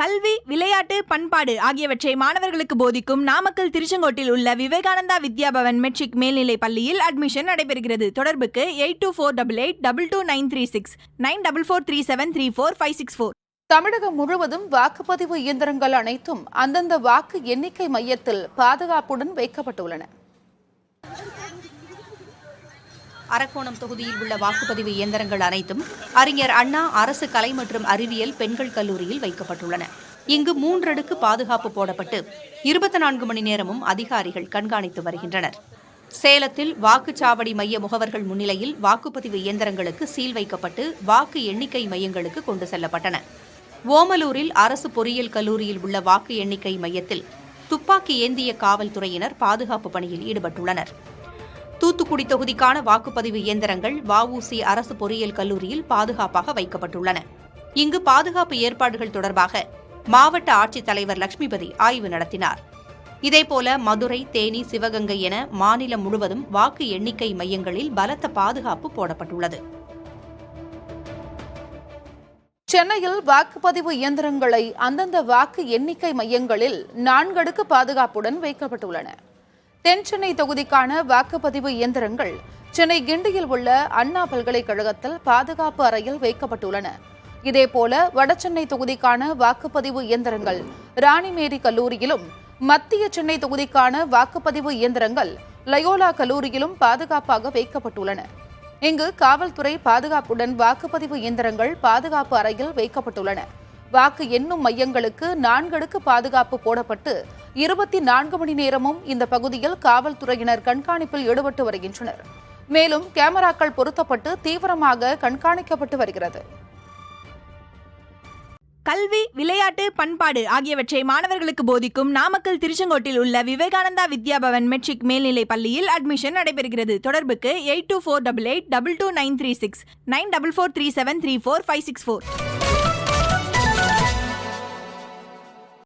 கல்வி, விளையாட்டு, பண்பாடு ஆகியவற்றை மாணவர்களுக்கு போதிக்கும் நாமக்கல் திருச்செங்கோட்டில் உள்ள விவேகானந்தா வித்யாபவன் மெட்ரிக் மேல்நிலைப் பள்ளியில் அட்மிஷன் நடைபெறுகிறது. தொடர்புக்கு 8248822936 9443734564. தமிழகம் முழுவதும் வாக்குப்பதிவு இயந்திரங்கள் அனைத்தும் அந்தந்த வாக்கு எண்ணிக்கை மையத்தில் பாதுகாப்புடன் வைக்கப்பட்டுள்ளன. அரக்கோணம் தொகுதியில் உள்ள வாக்குப்பதிவு இயந்திரங்கள் அனைத்தும் அறிஞர் அண்ணா அரசு கலை மற்றும் அறிவியல் பெண்கள் கல்லூரியில் வைக்கப்பட்டுள்ளன. இங்கு 3 அடுக்கு பாதுகாப்பு போடப்பட்டு 24 மணி நேரமும் அதிகாரிகள் கண்காணித்து வருகின்றனர். சேலத்தில் வாக்குச்சாவடி மைய முகவர்கள் முன்னிலையில் வாக்குப்பதிவு இயந்திரங்களுக்கு சீல் வைக்கப்பட்டு வாக்கு எண்ணிக்கை மையங்களுக்கு கொண்டு செல்லப்பட்டன. ஓமலூரில் அரசு பொறியியல் கல்லூரியில் உள்ள வாக்கு எண்ணிக்கை மையத்தில் துப்பாக்கி ஏந்திய காவல்துறையினர் பாதுகாப்பு பணியில் ஈடுபட்டுள்ளனர். தூத்துக்குடி தொகுதிக்கான வாக்குப்பதிவு இயந்திரங்கள் வஉசி அரசு பொறியியல் கல்லூரியில் பாதுகாப்பாக வைக்கப்பட்டுள்ளன. இங்கு பாதுகாப்பு ஏற்பாடுகள் தொடர்பாக மாவட்ட ஆட்சித்தலைவர் லட்சுமிபதி ஆய்வு நடத்தினார். இதேபோல மதுரை, தேனி, சிவகங்கை என மாநிலம் முழுவதும் வாக்கு எண்ணிக்கை மையங்களில் பலத்த பாதுகாப்பு போடப்பட்டுள்ளது. சென்னையில் வாக்குப்பதிவு இயந்திரங்களை அந்தந்த வாக்கு எண்ணிக்கை மையங்களில் 4 அடுக்கு பாதுகாப்புடன் வைக்கப்பட்டுள்ளன. தென் சென்னை தொகுதிக்கான வாக்குப்பதிவு இயந்திரங்கள் சென்னை கிண்டியில் உள்ள அண்ணா பல்கலைக்கழகத்தில் பாதுகாப்பு அறையில் வைக்கப்பட்டுள்ளன. இதேபோல வடசென்னை தொகுதிக்கான வாக்குப்பதிவு இயந்திரங்கள் ராணிமேரி கல்லூரியிலும், மத்திய சென்னை தொகுதிக்கான வாக்குப்பதிவு இயந்திரங்கள் லயோலா கல்லூரியிலும் பாதுகாப்பாக வைக்கப்பட்டுள்ளன. இங்கு காவல்துறை பாதுகாப்புடன் வாக்குப்பதிவு இயந்திரங்கள் பாதுகாப்பு அறையில் வைக்கப்பட்டுள்ளன. வாக்கு எண்ணும் மையங்களுக்கு 4 அடுக்கு பாதுகாப்பு போடப்பட்டு 24 மணி நேரமும் இந்த பகுதியில் காவல்துறையினர் கண்காணிப்பில் ஈடுபட்டு வருகின்றனர். மேலும் கேமராக்கள் பொருத்தப்பட்டு தீவிரமாக கண்காணிக்கப்பட்டு வருகிறது. கல்வி, விளையாட்டு, பண்பாடு ஆகியவற்றை மாணவர்களுக்கு போதிக்கும் நாமக்கல் திருச்செங்கோட்டில் உள்ள விவேகானந்தா வித்யாபவன் மெட்ரிக் மேல்நிலைப் பள்ளியில் அட்மிஷன் நடைபெறுகிறது. தொடர்புக்கு 8248822936 9443734564.